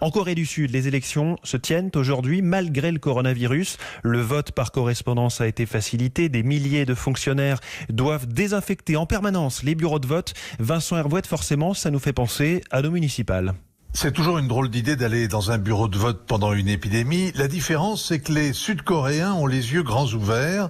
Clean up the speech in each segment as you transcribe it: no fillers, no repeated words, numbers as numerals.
En Corée du Sud, les élections se tiennent aujourd'hui malgré le coronavirus. Le vote par correspondance a été facilité. Des milliers de fonctionnaires doivent désinfecter en permanence les bureaux de vote. Vincent Hervouet, forcément, ça nous fait penser à nos municipales. C'est toujours une drôle d'idée d'aller dans un bureau de vote pendant une épidémie. La différence, c'est que les Sud-Coréens ont les yeux grands ouverts.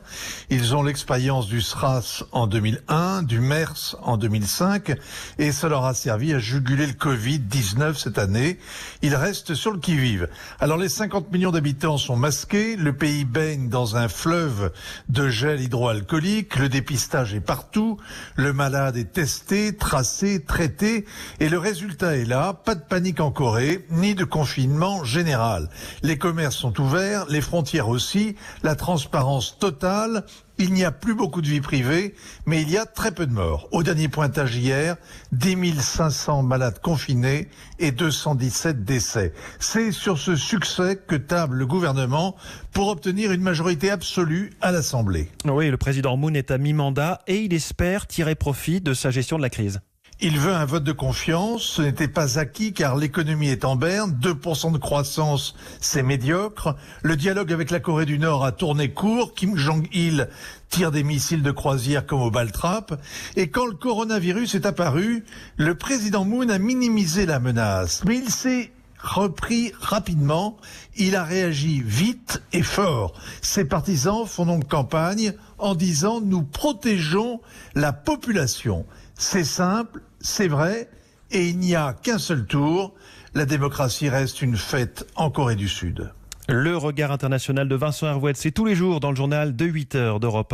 Ils ont l'expérience du SRAS en 2001, du MERS en 2005, et ça leur a servi à juguler le Covid-19 cette année. Ils restent sur le qui-vive. Alors les 50 millions d'habitants sont masqués, le pays baigne dans un fleuve de gel hydroalcoolique, le dépistage est partout, le malade est testé, tracé, traité, et le résultat est là, pas de panique en Corée, ni de confinement général. Les commerces sont ouverts, les frontières aussi, la transparence totale. Il n'y a plus beaucoup de vie privée, mais il y a très peu de morts. Au dernier pointage hier, 10 500 malades confinés et 217 décès. C'est sur ce succès que table le gouvernement pour obtenir une majorité absolue à l'Assemblée. Oui, le président Moon est à mi-mandat et il espère tirer profit de sa gestion de la crise. Il veut un vote de confiance, ce n'était pas acquis car l'économie est en berne, 2% de croissance, c'est médiocre. Le dialogue avec la Corée du Nord a tourné court, Kim Jong-il tire des missiles de croisière comme au Baltrap. Et quand le coronavirus est apparu, le président Moon a minimisé la menace. Mais il s'est repris rapidement, il a réagi vite et fort. Ses partisans font donc campagne en disant « Nous protégeons la population ». C'est simple, c'est vrai, et il n'y a qu'un seul tour. La démocratie reste une fête en Corée du Sud. Le regard international de Vincent Hervouet, c'est tous les jours dans le journal de 8h d'Europe 1.